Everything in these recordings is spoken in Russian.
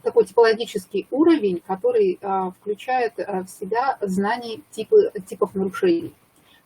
такой типологический уровень, который включает в себя знание типов нарушений.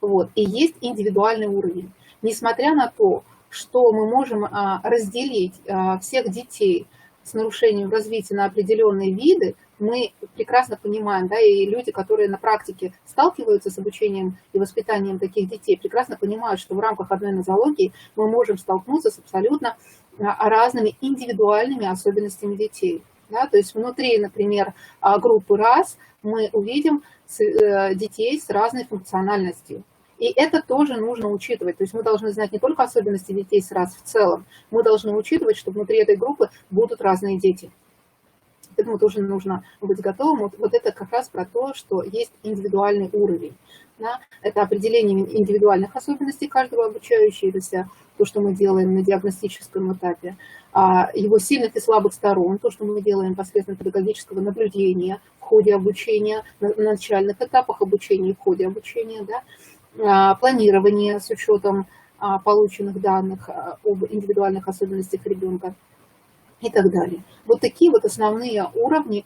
Вот. И есть индивидуальный уровень. Несмотря на то, что мы можем разделить всех детей с нарушением развития на определенные виды, мы прекрасно понимаем, да, и люди, которые на практике сталкиваются с обучением и воспитанием таких детей, прекрасно понимают, что в рамках одной нозологии мы можем столкнуться с абсолютно разными индивидуальными особенностями детей. Да, то есть внутри, например, группы РАС мы увидим детей с разной функциональностью. И это тоже нужно учитывать. То есть мы должны знать не только особенности детей с РАС в целом, мы должны учитывать, что внутри этой группы будут разные дети. К этому тоже нужно быть готовым. Вот это как раз про то, что есть индивидуальный уровень. Да? Это определение индивидуальных особенностей каждого обучающегося, то, что мы делаем на диагностическом этапе, его сильных и слабых сторон, то, что мы делаем посредством педагогического наблюдения в ходе обучения, на начальных этапах обучения и в ходе обучения, да? Планирование с учетом полученных данных об индивидуальных особенностях ребенка и так далее. Вот такие вот основные уровни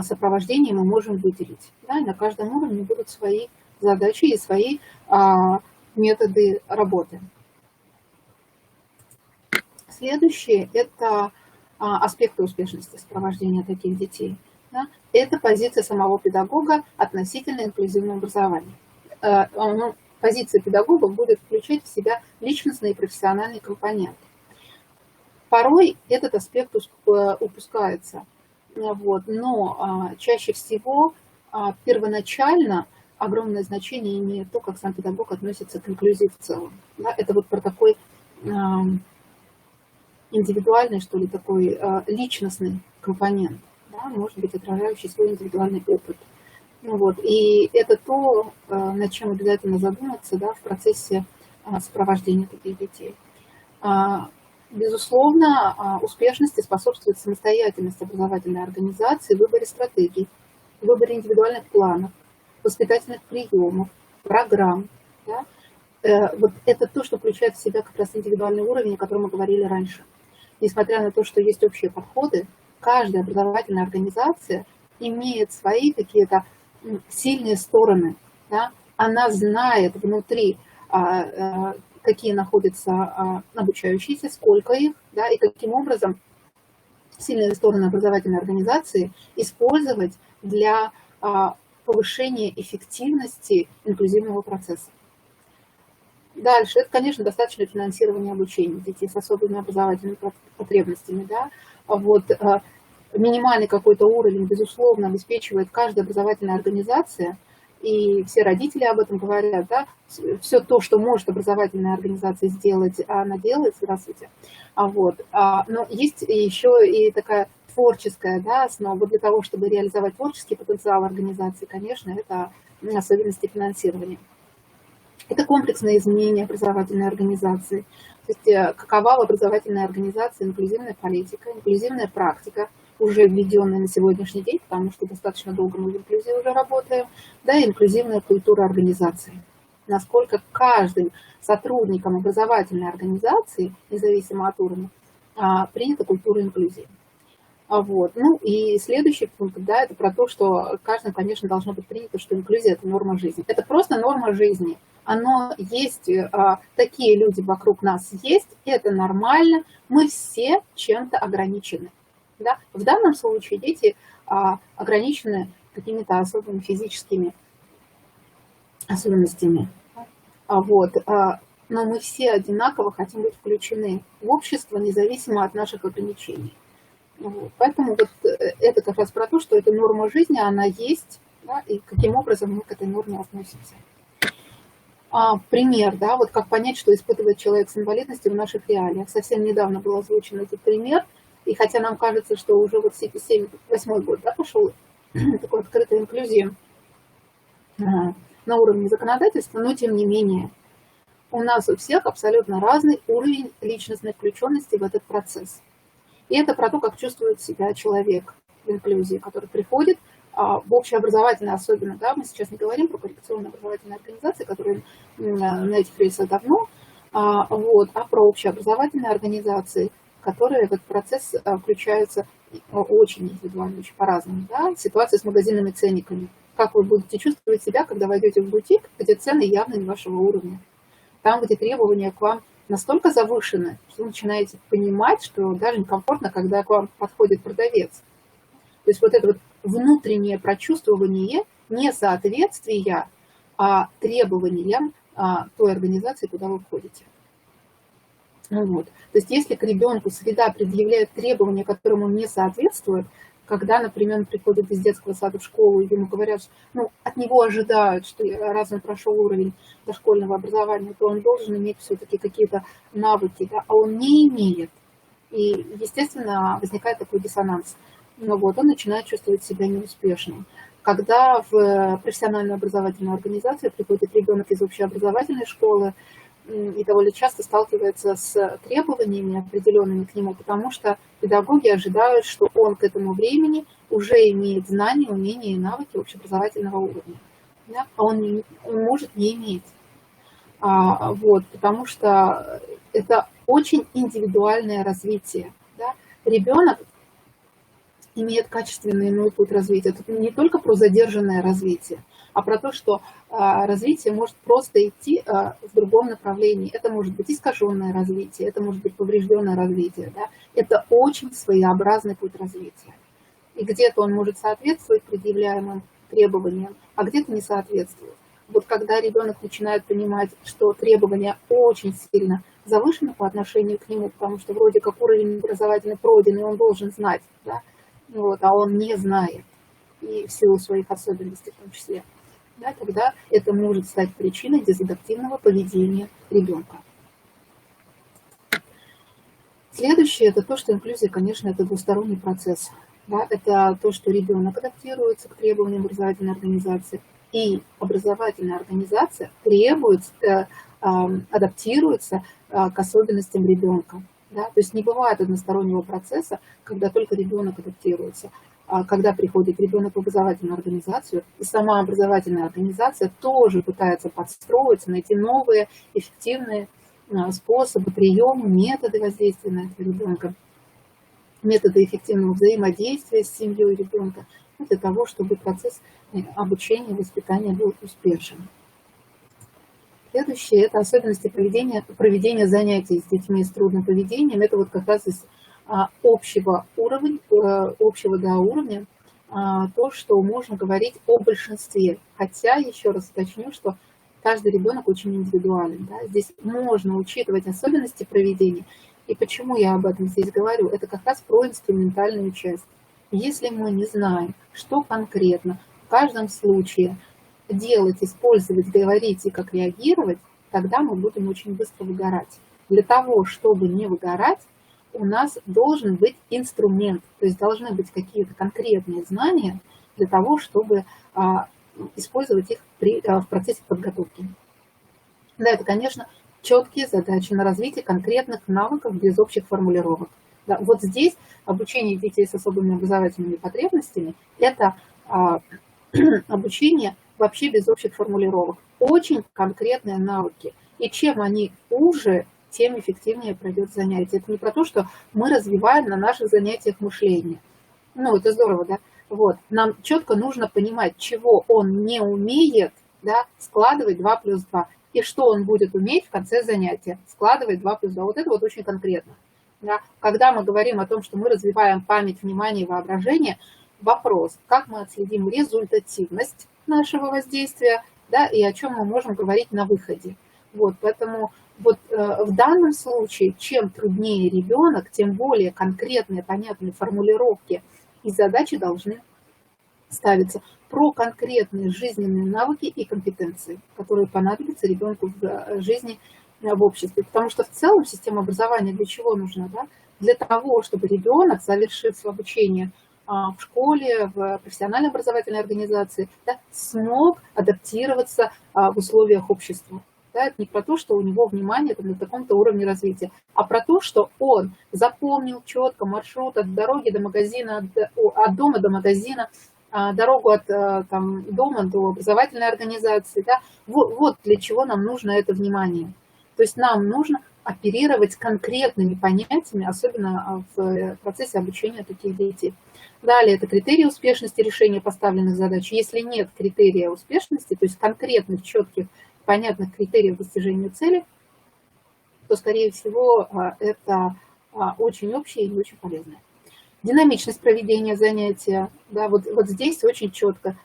сопровождения мы можем выделить. Да? И на каждом уровне будут свои задачи и свои методы работы. Следующее – это аспекты успешности сопровождения таких детей. Да? Это позиция самого педагога относительно инклюзивного образования. Позиция педагога будет включать в себя личностный и профессиональный компонент. Порой этот аспект упускается, вот, но чаще всего первоначально огромное значение имеет то, как сам педагог относится к инклюзии в целом. Да? Это вот про такой индивидуальный, что ли, такой личностный компонент, да? Может быть, отражающий свой индивидуальный опыт. Вот. И это то, над чем обязательно задуматься, да, в процессе сопровождения таких детей. Безусловно, успешности способствует самостоятельность образовательной организации в выборе стратегий, в выборе индивидуальных планов, воспитательных приемов, программ. Да? Вот это то, что включает в себя как раз индивидуальный уровень, о котором мы говорили раньше. Несмотря на то, что есть общие подходы, каждая образовательная организация имеет свои какие-то сильные стороны. Да? Она знает внутри, какие находятся обучающиеся, сколько их, да, и каким образом сильные стороны образовательной организации использовать для повышения эффективности инклюзивного процесса. Дальше, это, конечно, достаточно финансирования обучения детей с особыми образовательными потребностями. Да? Вот, минимальный какой-то уровень, безусловно, обеспечивает каждая образовательная организация, и все родители об этом говорят, да, все то, что может образовательная организация сделать, она делает, здравствуйте. Вот. Но есть еще и такая творческая, да, основа. Вот для того, чтобы реализовать творческий потенциал организации, конечно, это особенности финансирования. Это комплексное изменение образовательной организации. То есть какова в образовательной организации инклюзивная политика, инклюзивная практика, уже введенная на сегодняшний день, потому что достаточно долго мы в инклюзии уже работаем, да, и инклюзивная культура организации. Насколько каждым сотрудникам образовательной организации, независимо от уровня, принята культура инклюзии. Вот. Ну и следующий пункт, да, это про то, что каждым, конечно, должно быть принято, что инклюзия – это норма жизни. Это просто норма жизни. Оно есть, такие люди вокруг нас есть, это нормально, мы все чем-то ограничены. Да? В данном случае дети ограничены какими-то особыми физическими особенностями. Вот. Но мы все одинаково хотим быть включены в общество, независимо от наших ограничений. Вот. Поэтому вот это как раз про то, что эта норма жизни, она есть, да, и каким образом мы к этой норме относимся. Пример, да, вот как понять, что испытывает человек с инвалидностью в наших реалиях. Совсем недавно был озвучен этот пример, и хотя нам кажется, что уже вот 7-8 год, да, пошел такой открытой инклюзии на уровне законодательства, но тем не менее у нас у всех абсолютно разный уровень личностной включенности в этот процесс. И это про то, как чувствует себя человек в инклюзии, который приходит в общеобразовательные, особенно, да, мы сейчас не говорим про коррекционно-образовательные организации, которые на этих рельсах давно, вот, а про общеобразовательные организации, которые в этот процесс включаются очень индивидуально, очень по-разному. Да? Ситуация с магазинными ценниками. Как вы будете чувствовать себя, когда войдете в бутик, где цены явно не вашего уровня? Там, где требования к вам настолько завышены, что вы начинаете понимать, что даже некомфортно, когда к вам подходит продавец. То есть вот это вот внутреннее прочувствование несоответствия требованиям той организации, куда вы входите. Вот. То есть если к ребенку среда предъявляет требования, которым он не соответствует, когда, например, он приходит из детского сада в школу, и ему говорят, ну, от него ожидают, что раз он прошел уровень дошкольного образования, то он должен иметь все-таки какие-то навыки, да, а он не имеет. И, естественно, возникает такой диссонанс. Ну, вот, он начинает чувствовать себя неуспешным. Когда в профессиональную образовательную организацию приходит ребенок из общеобразовательной школы, и довольно часто сталкивается с требованиями определенными к нему, потому что педагоги ожидают, что он к этому времени уже имеет знания, умения и навыки общеобразовательного уровня. Да? А он может не иметь. Вот, потому что это очень индивидуальное развитие. Да? Ребенок имеет качественный иной путь развития. Это не только про задержанное развитие, а про то, что развитие может просто идти в другом направлении. Это может быть искаженное развитие, это может быть поврежденное развитие. Да? Это очень своеобразный путь развития. И где-то он может соответствовать предъявляемым требованиям, а где-то не соответствует. Вот когда ребенок начинает понимать, что требования очень сильно завышены по отношению к нему, потому что вроде как уровень образовательный пройден, и он должен знать, да? Вот, а он не знает, и в силу своих особенностей в том числе, да, тогда это может стать причиной дезадаптивного поведения ребенка. Следующее – это то, что инклюзия, конечно, это двусторонний процесс. Да? Это то, что ребенок адаптируется к требованиям образовательной организации, и образовательная организация адаптируется к особенностям ребенка. Да? То есть не бывает одностороннего процесса, когда только ребенок адаптируется. Когда приходит ребенок в образовательную организацию, и сама образовательная организация тоже пытается подстроиться, найти новые эффективные способы, приемы, методы воздействия на этого ребенка, методы эффективного взаимодействия с семьей ребенка, для того, чтобы процесс обучения и воспитания был успешен. Следующее – это особенности проведения занятий с детьми с трудным поведением. Это вот как раз из общего уровня, то, что можно говорить о большинстве. Хотя, еще раз уточню, что каждый ребенок очень индивидуален. Да? Здесь можно учитывать особенности проведения. И почему я об этом здесь говорю? Это как раз про инструментальную часть. Если мы не знаем, что конкретно в каждом случае делать, использовать, говорить и как реагировать, тогда мы будем очень быстро выгорать. Для того, чтобы не выгорать, у нас должен быть инструмент, то есть должны быть какие-то конкретные знания для того, чтобы использовать их в процессе подготовки. Да, это, конечно, четкие задачи на развитие конкретных навыков без общих формулировок. Да, вот здесь обучение детей с особыми образовательными потребностями – это обучение вообще без общих формулировок. Очень конкретные навыки. И чем они уже, тем эффективнее пройдет занятие. Это не про то, что мы развиваем на наших занятиях мышление. Ну, это здорово, да? Вот. Нам четко нужно понимать, чего он не умеет, да, складывать 2 плюс 2. И что он будет уметь в конце занятия, складывать 2 плюс 2. Вот это вот очень конкретно. Да? Когда мы говорим о том, что мы развиваем память, внимание и воображение, вопрос, как мы отследим результативность нашего воздействия, да, и о чем мы можем говорить на выходе. Вот, поэтому вот, в данном случае, чем труднее ребенок, тем более конкретные, понятные формулировки и задачи должны ставиться про конкретные жизненные навыки и компетенции, которые понадобятся ребенку в жизни, в обществе. Потому что в целом система образования для чего нужна? Да? Для того, чтобы ребенок, завершив свое обучение в школе, в профессиональной образовательной организации, да, смог адаптироваться в условиях общества. Да, это не про то, что у него внимание там, на таком-то уровне развития, а про то, что он запомнил четко маршрут от дороги до магазина, от дома до магазина, дорогу от там, дома до образовательной организации. Да. Вот для чего нам нужно это внимание. То есть нам нужно оперировать конкретными понятиями, особенно в процессе обучения таких детей. Далее, это критерии успешности решения поставленных задач. Если нет критерия успешности, то есть конкретных, четких, понятных критериев достижения цели, то, скорее всего, это очень общее и не очень полезное. Динамичность проведения занятия. Да, вот здесь очень четко.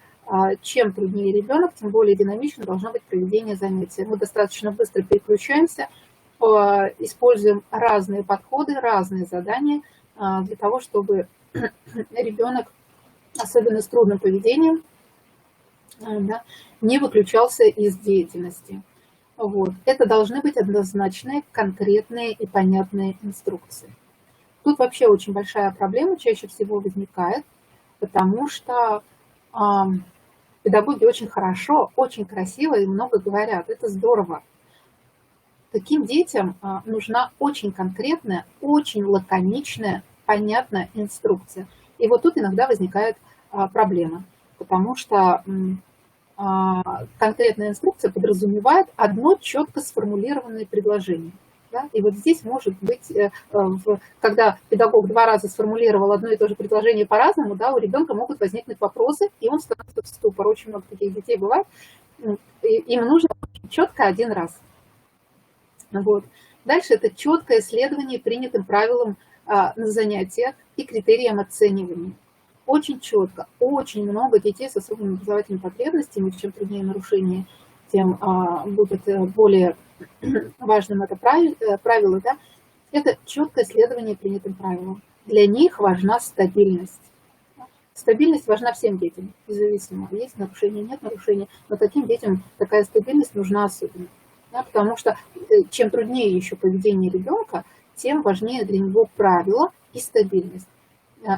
Чем труднее ребенок, тем более динамично должно быть проведение занятия. Мы достаточно быстро переключаемся, используем разные подходы, разные задания для того, чтобы ребенок, особенно с трудным поведением, да, не выключался из деятельности. Вот. Это должны быть однозначные, конкретные и понятные инструкции. Тут вообще очень большая проблема чаще всего возникает, потому что педагоги очень хорошо, очень красиво и много говорят. Это здорово. Таким детям нужна очень конкретная, очень лаконичная, понятная инструкция. И вот тут иногда возникает проблема, потому что конкретная инструкция подразумевает одно четко сформулированное предложение. Да? И вот здесь может быть, когда педагог 2 раза сформулировал одно и то же предложение по-разному, да, у ребенка могут возникнуть вопросы, и он становится в ступор. Очень много таких детей бывает. Им нужно четко 1 раз. Вот. Дальше это четкое следование принятым правилам на занятиях и критериям оценивания. Очень четко, очень много детей с особыми образовательными потребностями, чем труднее нарушение, тем будет более важным это правило, да? Это четкое следование принятым правилам. Для них важна стабильность. Стабильность важна всем детям, независимо, есть нарушения, нет нарушения, но таким детям такая стабильность нужна особенно. Да? Потому что чем труднее еще поведение ребенка, тем важнее для него правила и стабильность.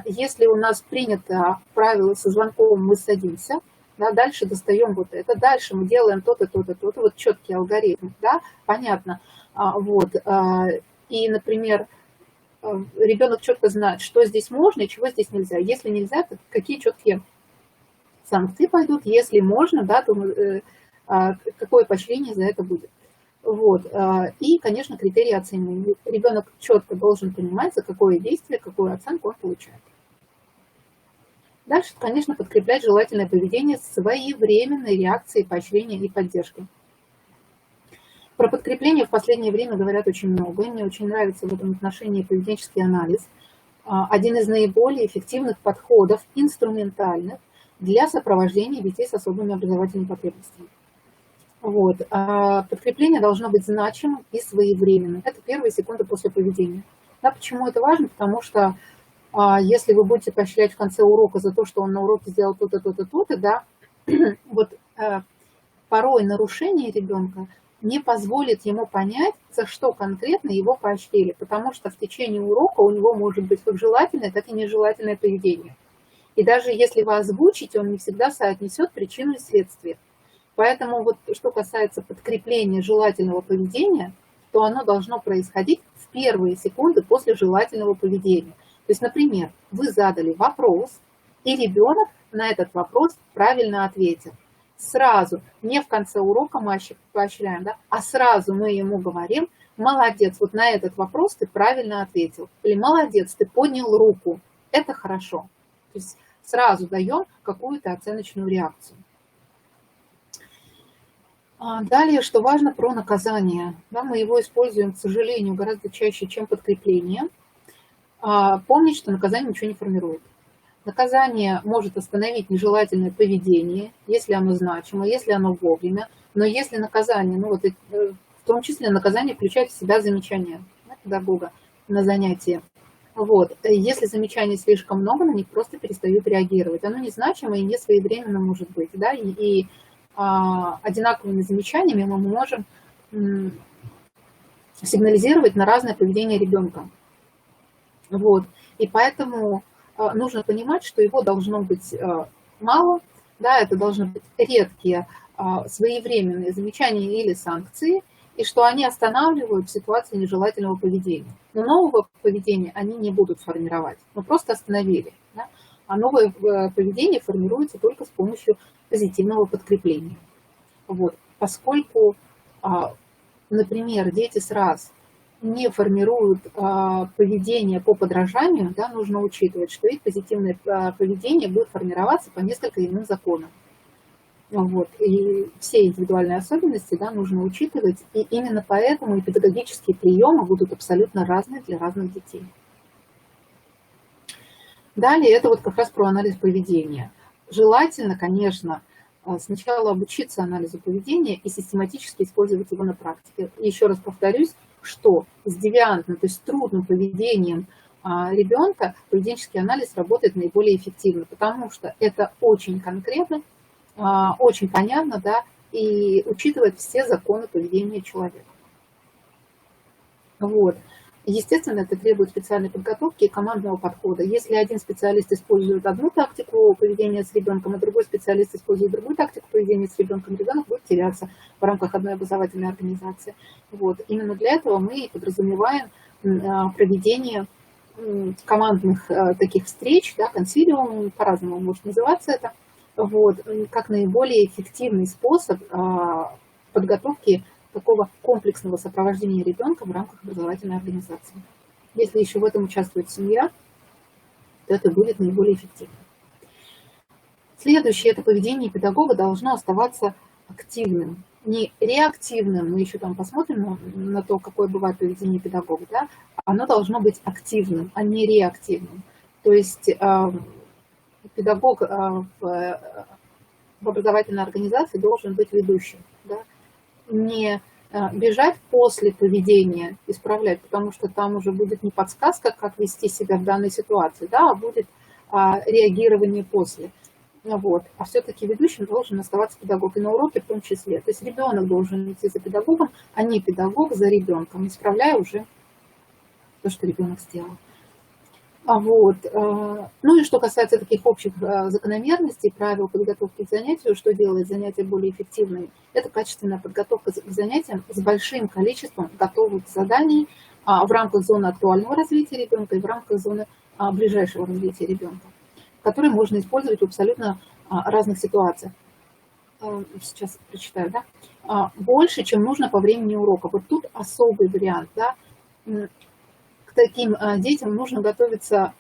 Если у нас принято правило со звонком, мы садимся, да, дальше достаем вот это, дальше мы делаем то-то, то-то, то-то, вот четкий алгоритм, да, понятно. Вот. И, например, ребенок четко знает, что здесь можно и чего здесь нельзя. Если нельзя, то какие четкие санкции пойдут, если можно, да, то какое поощрение за это будет. Вот. И, конечно, критерии оценивания. Ребенок четко должен понимать, за какое действие, какую оценку он получает. Дальше, конечно, подкреплять желательное поведение своевременной реакцией, поощрения и поддержки. Про подкрепление в последнее время говорят очень много. Мне очень нравится в этом отношении поведенческий анализ. Один из наиболее эффективных подходов, инструментальных, для сопровождения детей с особыми образовательными потребностями. Вот. Подкрепление должно быть значимым и своевременным. Это первые секунды после поведения. Да, почему это важно? Потому что если вы будете поощрять в конце урока за то, что он на уроке сделал то-то, то-то, то-то, да, вот порой нарушение ребенка не позволит ему понять, за что конкретно его поощрили, потому что в течение урока у него может быть как желательное, так и нежелательное поведение. И даже если вы озвучите, он не всегда соотнесет причину и следствие. Поэтому вот что касается подкрепления желательного поведения, то оно должно происходить в первые секунды после желательного поведения. То есть, например, вы задали вопрос, и ребенок на этот вопрос правильно ответил. Сразу, не в конце урока мы поощряем, да, а сразу мы ему говорим: молодец, вот на этот вопрос ты правильно ответил. Или молодец, ты поднял руку. Это хорошо. То есть сразу даем какую-то оценочную реакцию. Далее, что важно про наказание. Да, мы его используем, к сожалению, гораздо чаще, чем подкрепление. Помнить, что наказание ничего не формирует. Наказание может остановить нежелательное поведение, если оно значимо, если оно вовремя. Но если наказание, ну вот, в том числе наказание включает в себя замечания, да, педагога на занятии. Вот. Если замечаний слишком много, на них просто перестают реагировать. Оно незначимо и не своевременно может быть. Да? И одинаковыми замечаниями мы можем сигнализировать на разное поведение ребенка. Вот. И поэтому нужно понимать, что его должно быть мало, да, это должны быть редкие своевременные замечания или санкции, и что они останавливают в ситуации нежелательного поведения. Но нового поведения они не будут формировать, мы просто остановили. Да? А новое поведение формируется только с помощью позитивного подкрепления. Вот. Поскольку, например, дети с раз не формируют поведение по подражанию, да, нужно учитывать, что их позитивное поведение будет формироваться по несколько иным законам. Вот. И все индивидуальные особенности, да, нужно учитывать, и именно поэтому и педагогические приемы будут абсолютно разные для разных детей. Далее это вот как раз про анализ поведения. Желательно, конечно, сначала обучиться анализу поведения и систематически использовать его на практике. Еще раз повторюсь, что с девиантным, то есть с трудным поведением ребенка поведенческий анализ работает наиболее эффективно, потому что это очень конкретно, очень понятно, да, и учитывает все законы поведения человека. Вот. Естественно, это требует специальной подготовки и командного подхода. Если один специалист использует одну тактику поведения с ребенком, а другой специалист использует другую тактику поведения с ребенком, ребенок будет теряться в рамках одной образовательной организации. Вот. Именно для этого мы подразумеваем проведение командных таких встреч, да, консилиум, по-разному может называться это, вот, как наиболее эффективный способ подготовки такого комплексного сопровождения ребенка в рамках образовательной организации. Если еще в этом участвует семья, то это будет наиболее эффективно. Следующее, это поведение педагога должно оставаться активным, не реактивным, мы еще там посмотрим на то, какое бывает поведение педагога, да? Оно должно быть активным, а не реактивным. То есть педагог в образовательной организации должен быть ведущим, да? Не бежать после поведения, исправлять, потому что там уже будет не подсказка, как вести себя в данной ситуации, да, а будет реагирование после. Вот. А все-таки ведущим должен оставаться педагог, и на уроке в том числе. То есть ребенок должен идти за педагогом, а не педагог за ребенком, исправляя уже то, что ребенок сделал. Вот. Ну и что касается таких общих закономерностей, правил подготовки к занятию, что делает занятия более эффективными, это качественная подготовка к занятиям с большим количеством готовых заданий в рамках зоны актуального развития ребенка и в рамках зоны ближайшего развития ребенка, которые можно использовать в абсолютно разных ситуациях. Сейчас прочитаю, да? Больше, чем нужно по времени урока. Вот тут особый вариант, да? К таким детям нужно готовиться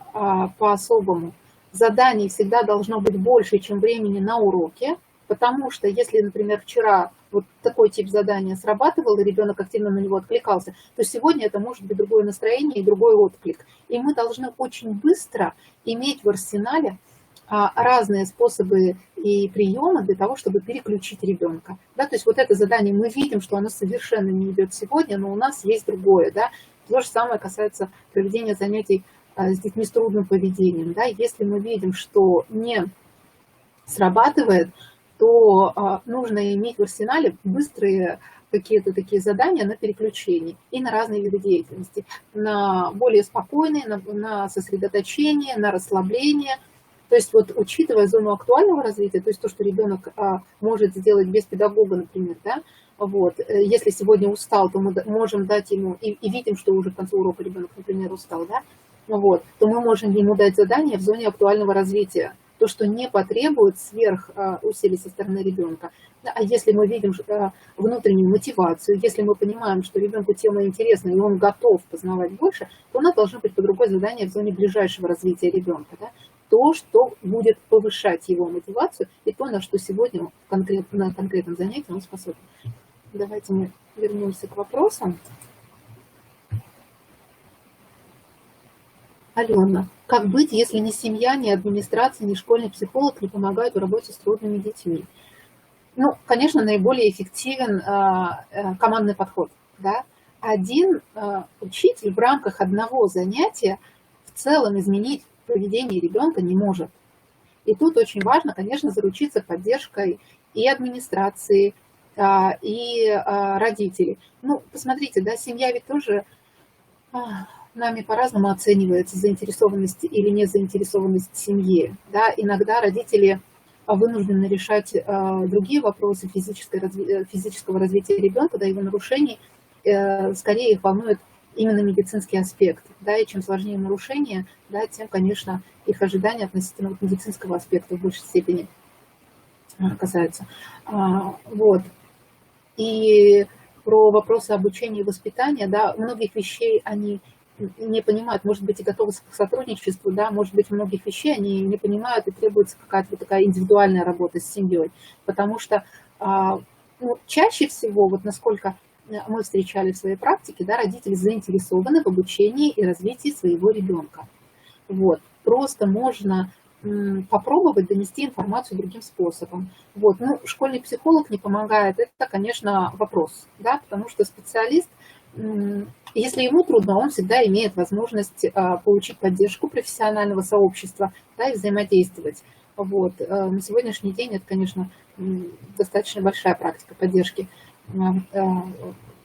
по-особому. Заданий всегда должно быть больше, чем времени на уроке, потому что если, например, вчера вот такой тип задания срабатывал, и ребенок активно на него откликался, то сегодня это может быть другое настроение и другой отклик. И мы должны очень быстро иметь в арсенале разные способы и приемы для того, чтобы переключить ребенка. Да, то есть вот это задание, мы видим, что оно совершенно не идет сегодня, но у нас есть другое. Да? То же самое касается проведения занятий с детьми с трудным поведением. Да? Если мы видим, что не срабатывает, то нужно иметь в арсенале быстрые какие-то такие задания на переключение и на разные виды деятельности. На более спокойные, на сосредоточение, на расслабление. То есть вот учитывая зону актуального развития, то есть то, что ребенок может сделать без педагога, например, да, вот, если сегодня устал, то мы можем дать ему, и видим, что уже к концу урока ребенок, например, устал, да, вот, то мы можем ему дать задание в зоне актуального развития, то, что не потребует сверх усилий со стороны ребенка. А если мы видим внутреннюю мотивацию, если мы понимаем, что ребенку тема интересна и он готов познавать больше, то у нас должно быть под рукой задание в зоне ближайшего развития ребенка, да? То, что будет повышать его мотивацию, и то, на что сегодня на конкретном занятии он способен. Давайте мы вернемся к вопросам. Алена, как быть, если ни семья, ни администрация, ни школьный психолог не помогают в работе с трудными детьми? Ну, конечно, наиболее эффективен командный подход. Да? Один учитель в рамках одного занятия в целом изменить поведение ребенка не может. И тут очень важно, конечно, заручиться поддержкой и администрации, и родителей. Ну, посмотрите, да, семья ведь тоже нами по-разному оценивается, заинтересованность или не заинтересованность семьи. Да? Иногда родители вынуждены решать другие вопросы физического развития ребенка, да, его нарушений. Скорее их волнует именно медицинский аспект. Да, и чем сложнее нарушение, да, тем, конечно, их ожидания относительно медицинского аспекта в большей степени касаются. Вот. И про вопросы обучения и воспитания, да, многих вещей они не понимают, может быть, и готовы к сотрудничеству, да, может быть, многих вещей они не понимают, и требуется какая-то вот такая индивидуальная работа с семьей, потому что ну, чаще всего, вот насколько мы встречали в своей практике, да, родители заинтересованы в обучении и развитии своего ребенка. Вот. Просто можно попробовать донести информацию другим способом. Вот. Ну, школьный психолог не помогает, это, конечно, вопрос, да, потому что специалист, если ему трудно, он всегда имеет возможность получить поддержку профессионального сообщества, да, и взаимодействовать. Вот. На сегодняшний день это, конечно, достаточно большая практика поддержки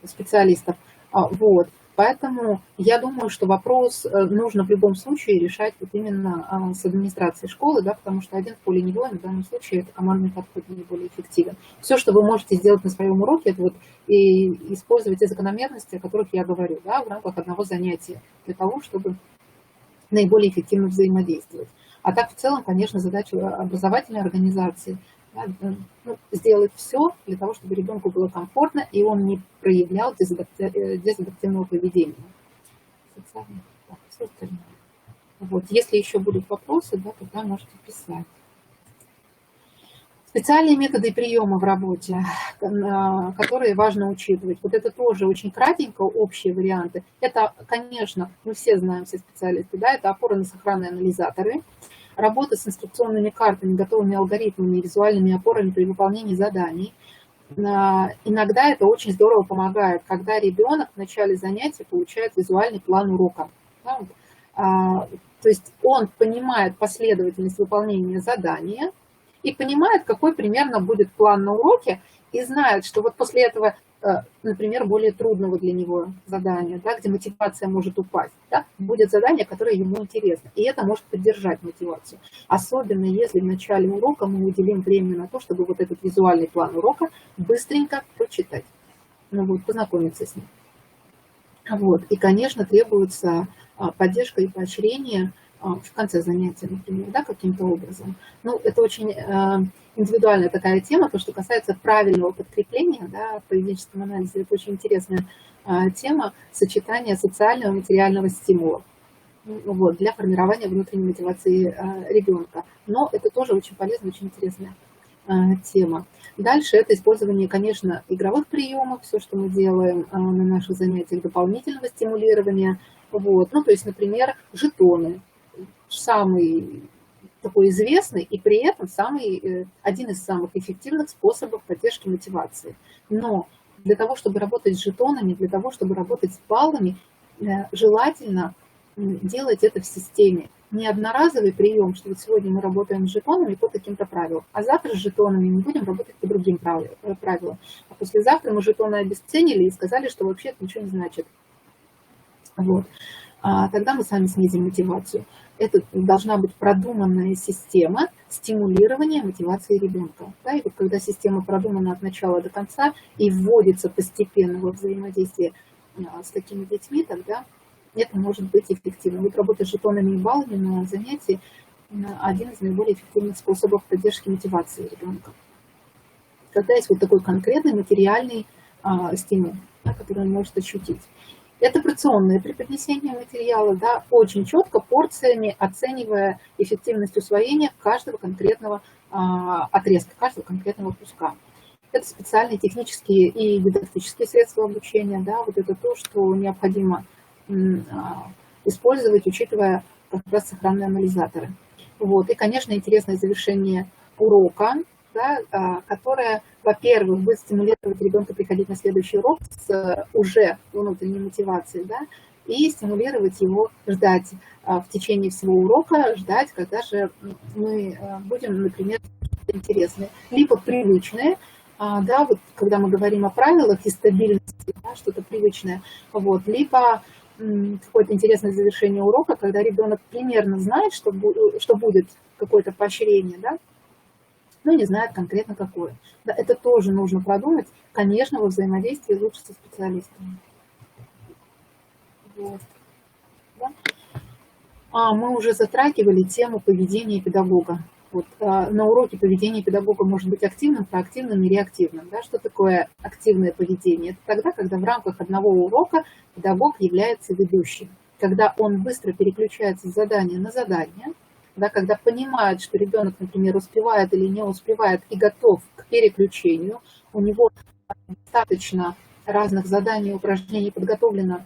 специалистов. Вот. Поэтому я думаю, что вопрос нужно в любом случае решать вот именно с администрацией школы, да, потому что один в поле не воин, в данном случае это командный подход наиболее эффективен. Все, что вы можете сделать на своем уроке, это вот и использовать те закономерности, о которых я говорю, да, в рамках одного занятия, для того, чтобы наиболее эффективно взаимодействовать. А так в целом, конечно, задача образовательной организации, да, ну, сделать все для того, чтобы ребенку было комфортно, и он не проявлял дезадаптивного поведения. Социально, да, все остальное. Вот. Если еще будут вопросы, да, тогда можете писать. Специальные методы приема в работе, которые важно учитывать. Вот это тоже очень кратенько, общие варианты. Это, конечно, мы все знаем, все специалисты, да, это опора на сохранные анализаторы, работа с инструкционными картами, готовыми алгоритмами, визуальными опорами при выполнении заданий. Иногда это очень здорово помогает, когда ребенок в начале занятия получает визуальный план урока. Да, вот. То есть он понимает последовательность выполнения задания и понимает, какой примерно будет план на уроке, и знает, что вот после этого, например, более трудного для него задания, да, где мотивация может упасть, да, будет задание, которое ему интересно, и это может поддержать мотивацию. Особенно если в начале урока мы уделим время на то, чтобы вот этот визуальный план урока быстренько прочитать, ну, вот, познакомиться с ним. Вот. И, конечно, требуется поддержка и поощрение в конце занятия, например, да, каким-то образом. Ну, это очень индивидуальная такая тема, то, что касается правильного подкрепления, да, в поведенческом анализе. Это очень интересная тема сочетания социального и материального стимула, вот, для формирования внутренней мотивации ребенка. Но это тоже очень полезная, очень интересная тема. Дальше это использование, конечно, игровых приемов, все, что мы делаем на наших занятиях, дополнительного стимулирования. Вот. Ну, то есть, например, жетоны. Самый такой известный и при этом один из самых эффективных способов поддержки мотивации. Но для того, чтобы работать с жетонами, для того, чтобы работать с баллами, желательно делать это в системе. Не одноразовый прием, что вот сегодня мы работаем с жетонами по таким-то правилам, а завтра с жетонами мы будем работать по другим правилам. А послезавтра мы жетоны обесценили и сказали, что вообще это ничего не значит. Вот. Тогда мы сами снизим мотивацию. Это должна быть продуманная система стимулирования мотивации ребенка. Да, и вот когда система продумана от начала до конца и вводится постепенно во взаимодействие с такими детьми, тогда это может быть эффективно. Вот работа с жетонами и баллами на занятии один из наиболее эффективных способов поддержки мотивации ребенка. Когда есть вот такой конкретный материальный стимул, да, который он может ощутить. Это порционное преподнесение материала, да, очень четко, порциями, оценивая эффективность усвоения каждого конкретного отрезка, каждого конкретного куска. Это специальные технические и дидактические средства обучения, да, вот это то, что необходимо использовать, учитывая как раз сохранные анализаторы. Вот. И, конечно, интересное завершение урока, да, которое, во-первых, будет стимулировать ребенка приходить на следующий урок с уже внутренней мотивацией, да, и стимулировать его ждать в течение всего урока, ждать, когда же мы будем, например, интересные, либо привычные, да, вот когда мы говорим о правилах и стабильности, да, что-то привычное, вот, либо какое-то интересное завершение урока, когда ребенок примерно знает, что будет какое-то поощрение, да, но не знает конкретно какое. Да, это тоже нужно продумать, конечно, во взаимодействии лучше со специалистами. Вот. Да. Мы уже затрагивали тему поведения педагога. Вот, на уроке поведение педагога может быть активным, проактивным и реактивным. Да? Что такое активное поведение? Это тогда, когда в рамках одного урока педагог является ведущим, когда он быстро переключается с задания на задание, да, когда понимает, что ребенок, например, успевает или не успевает и готов к переключению, у него достаточно разных заданий и упражнений подготовлено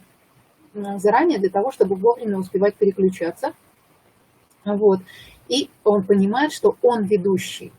заранее для того, чтобы вовремя успевать переключаться. Вот. И он понимает, что он ведущий.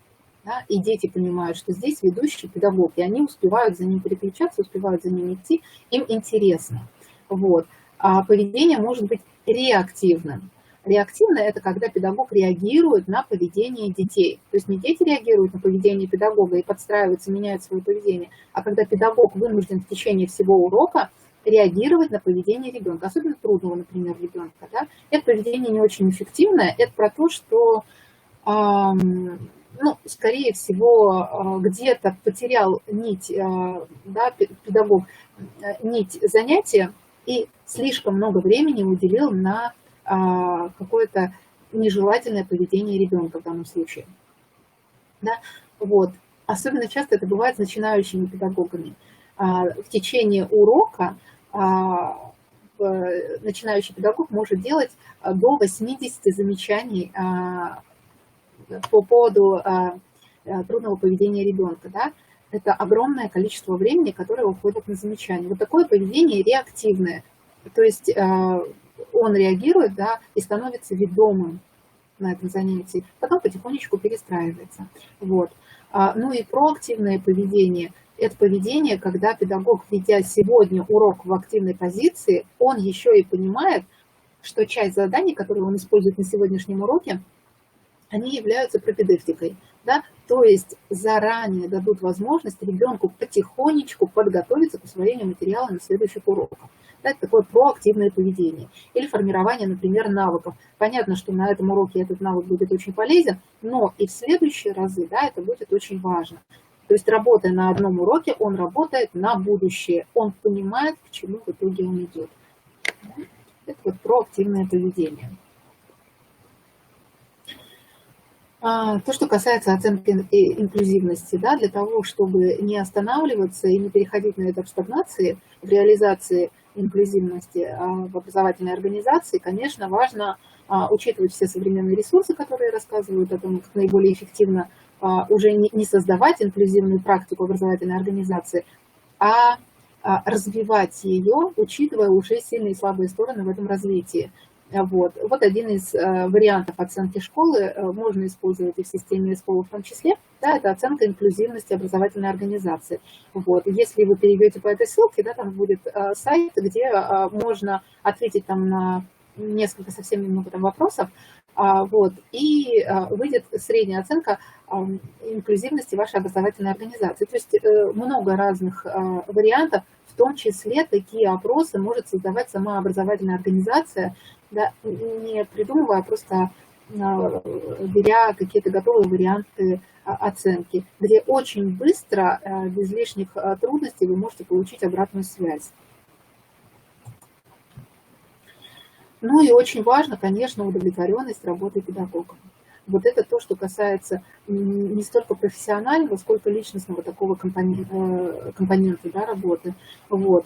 Да? И дети понимают, что здесь ведущий педагог, и они успевают за ним переключаться, успевают за ним идти, им интересно. Вот. А поведение может быть реактивным. Реактивное – это когда педагог реагирует на поведение детей. То есть не дети реагируют на поведение педагога и подстраиваются, меняют свое поведение, а когда педагог вынужден в течение всего урока реагировать на поведение ребенка, особенно трудного, например, ребенка. Да? Это поведение не очень эффективное, это про то, что, скорее всего, где-то потерял нить, да, педагог, нить занятия и слишком много времени уделил на какое-то нежелательное поведение ребенка в данном случае. Да? Вот. Особенно часто это бывает с начинающими педагогами. В течение урока начинающий педагог может делать до 80 замечаний по поводу трудного поведения ребенка. Да? Это огромное количество времени, которое уходит на замечания. Вот такое поведение реактивное. То есть он реагирует, да, и становится ведомым на этом занятии, потом потихонечку перестраивается. Вот. Ну и проактивное поведение – это поведение, когда педагог, ведя сегодня урок в активной позиции, он еще и понимает, что часть заданий, которые он использует на сегодняшнем уроке, они являются пропедевтикой. Да? То есть заранее дадут возможность ребенку потихонечку подготовиться к усвоению материала на следующих уроках. Да, это такое проактивное поведение. Или формирование, например, навыков. Понятно, что на этом уроке этот навык будет очень полезен, но и в следующие разы, да, это будет очень важно. То есть, работая на одном уроке, он работает на будущее. Он понимает, к чему в итоге он идет. Это вот проактивное поведение. То, что касается оценки инклюзивности, да, для того, чтобы не останавливаться и не переходить на этап стагнации в реализации инклюзивности в образовательной организации, конечно, важно учитывать все современные ресурсы, которые рассказывают о том, как наиболее эффективно уже не создавать инклюзивную практику образовательной организации, а развивать ее, учитывая уже сильные и слабые стороны в этом развитии. Вот один из вариантов оценки школы можно использовать и в системе СПО в том числе. Да, это оценка инклюзивности образовательной организации. Вот. Если вы перейдете по этой ссылке, да, там будет сайт, где можно ответить там на несколько, совсем немного там вопросов, вот, и выйдет средняя оценка инклюзивности вашей образовательной организации. То есть много разных вариантов, в том числе такие опросы может создавать сама образовательная организация, да, не придумывая, а просто беря какие-то готовые варианты оценки, где очень быстро, без лишних трудностей, вы можете получить обратную связь. Ну и очень важно, конечно, удовлетворенность работой педагога. Вот это то, что касается не столько профессионального, сколько личностного такого компонента, да, работы. Вот.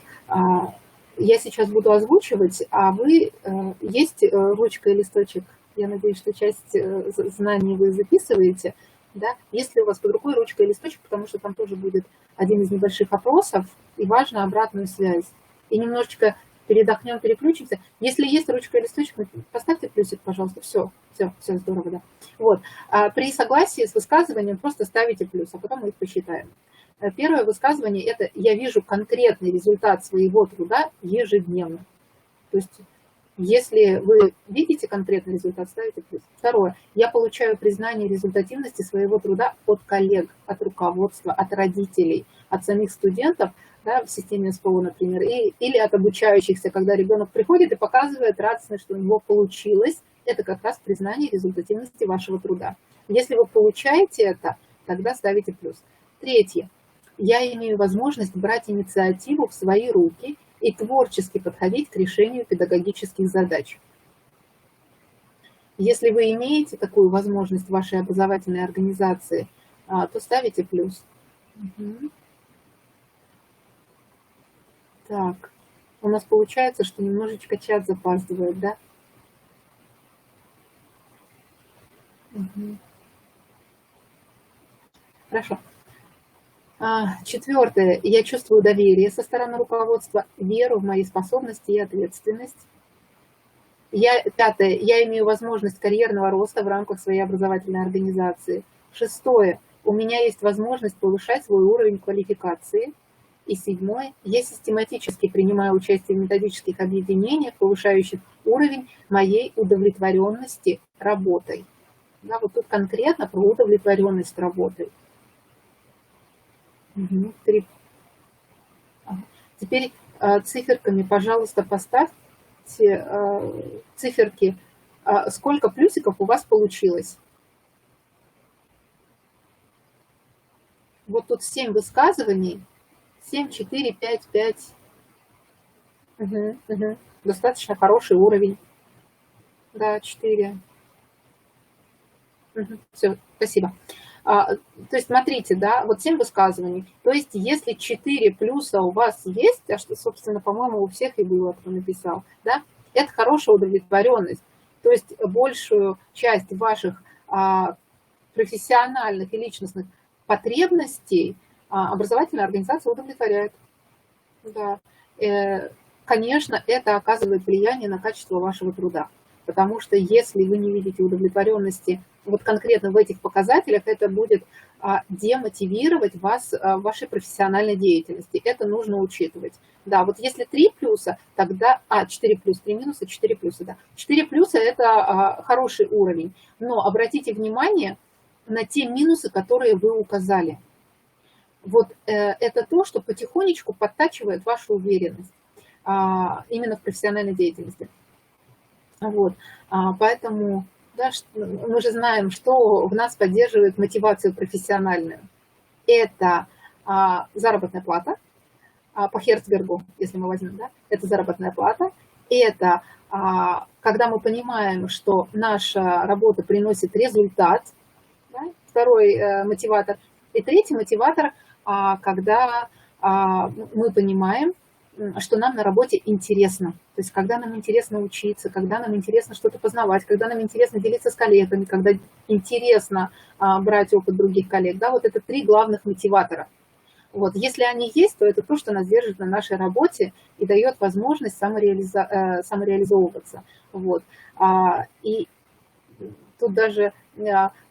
Я сейчас буду озвучивать, а вы, есть ручка и листочек, я надеюсь, что часть знаний вы записываете, да? Есть ли у вас под рукой ручка и листочек, потому что там тоже будет один из небольших опросов, и важно обратную связь. И немножечко передохнем, переключимся. Если есть ручка и листочек, поставьте плюсик, пожалуйста. Все здорово, да. Вот. При согласии с высказыванием просто ставите плюс, а потом мы их посчитаем. Первое высказывание – это «я вижу конкретный результат своего труда ежедневно». То есть, если вы видите конкретный результат, ставите плюс. Второе – я получаю признание результативности своего труда от коллег, от руководства, от родителей, от самих студентов, да, в системе СПО, например, или от обучающихся, когда ребенок приходит и показывает радостно, что у него получилось. Это как раз признание результативности вашего труда. Если вы получаете это, тогда ставите плюс. Третье. Я имею возможность брать инициативу в свои руки и творчески подходить к решению педагогических задач. Если вы имеете такую возможность в вашей образовательной организации, то ставите плюс. Мгм. Так, у нас получается, что немножечко чат запаздывает, да? Мгм. Хорошо. Четвертое. Я чувствую доверие со стороны руководства, веру в мои способности и ответственность. Пятое. Я имею возможность карьерного роста в рамках своей образовательной организации. Шестое. У меня есть возможность повышать свой уровень квалификации. И седьмое. Я систематически принимаю участие в методических объединениях, повышающих уровень моей удовлетворенности работой. Да, вот тут конкретно про удовлетворенность работой. Мгм. Ага. Теперь циферками, пожалуйста, поставьте циферки, сколько плюсиков у вас получилось. Вот тут 7 высказываний, 7, 4, 5, 5. Угу, угу. Достаточно хороший уровень. Да, 4. Угу. Все, спасибо. То есть, смотрите, да, вот 7 высказываний. То есть, если 4 плюса у вас есть, а что, собственно, по-моему, у всех и было, кто написал, да, это хорошая удовлетворенность. То есть, большую часть ваших профессиональных и личностных потребностей образовательная организация удовлетворяет. Да. Конечно, это оказывает влияние на качество вашего труда. Потому что если вы не видите удовлетворенности вот конкретно в этих показателях, это будет демотивировать вас в вашей профессиональной деятельности. Это нужно учитывать. Да, вот если 3 плюса, тогда... 4 плюс, 3 минуса, 4 плюса, да. 4 плюса – это хороший уровень. Но обратите внимание на те минусы, которые вы указали. Вот это то, что потихонечку подтачивает вашу уверенность именно в профессиональной деятельности. Вот. Поэтому да, мы же знаем, что в нас поддерживает мотивацию профессиональную. Это заработная плата, по Херцбергу, если мы возьмем, да, это заработная плата. Это когда мы понимаем, что наша работа приносит результат, да, второй мотиватор. И третий мотиватор, когда мы понимаем, что нам на работе интересно. То есть, когда нам интересно учиться, когда нам интересно что-то познавать, когда нам интересно делиться с коллегами, когда интересно брать опыт других коллег. Да, вот это 3 главных мотиватора. Вот. Если они есть, то это то, что нас держит на нашей работе и дает возможность самореализовываться. Вот. И тут даже,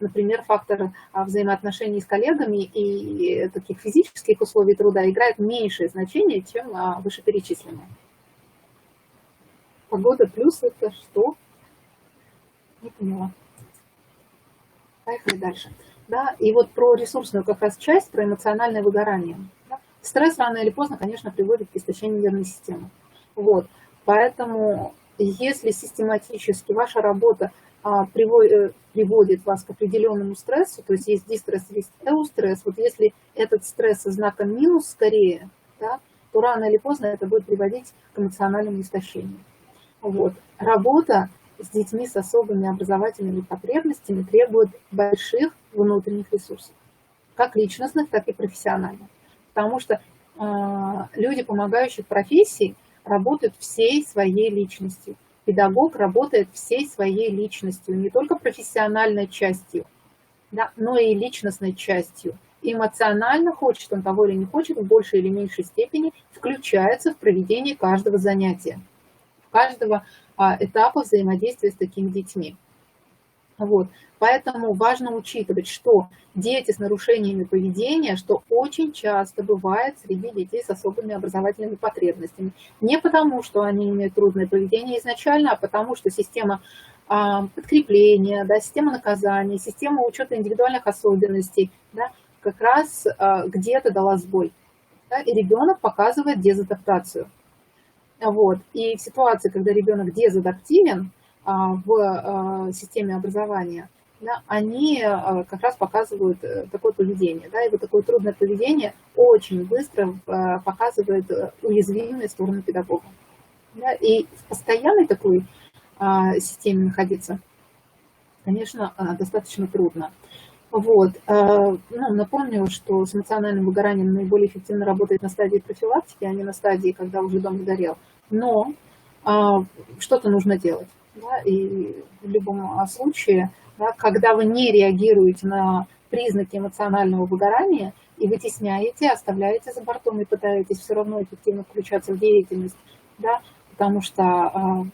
например, фактор взаимоотношений с коллегами и таких физических условий труда играет меньшее значение, чем вышеперечисленное. Погода плюс это что? Не поняла. Поехали дальше. Да, и вот про ресурсную как раз часть, про эмоциональное выгорание. Да? Стресс рано или поздно, конечно, приводит к истощению нервной системы. Вот. Поэтому, если систематически ваша работа приводит вас к определенному стрессу, то есть есть дистресс, есть эустресс, вот если этот стресс со знаком минус скорее, да, то рано или поздно это будет приводить к эмоциональному истощению. Вот. Работа с детьми с особыми образовательными потребностями требует больших внутренних ресурсов, как личностных, так и профессиональных. Потому что люди, помогающие в профессии, работают всей своей личностью. Педагог работает всей своей личностью, не только профессиональной частью, да, но и личностной частью. Эмоционально, хочет он того или не хочет, в большей или меньшей степени включается в проведение каждого занятия, каждого этапа взаимодействия с такими детьми. Вот. Поэтому важно учитывать, что дети с нарушениями поведения, что очень часто бывает среди детей с особыми образовательными потребностями. Не потому, что они имеют трудное поведение изначально, а потому, что система подкрепления, да, система наказания, система учета индивидуальных особенностей, да, как раз где-то дала сбой. Да, и ребенок показывает дезадаптацию. Вот. И в ситуации, когда ребенок дезадаптивен в системе образования, да, они как раз показывают такое поведение. Да, и вот такое трудное поведение очень быстро показывает уязвимые стороны педагога. Да, и в постоянной такой системе находиться конечно, достаточно трудно. Вот. Ну, напомню, что с эмоциональным выгоранием наиболее эффективно работает на стадии профилактики, а не на стадии, когда уже дом сгорел. Но что-то нужно делать. Да? И в любом случае, да, когда вы не реагируете на признаки эмоционального выгорания и вытесняете, оставляете за бортом и пытаетесь все равно эффективно включаться в деятельность, да, потому что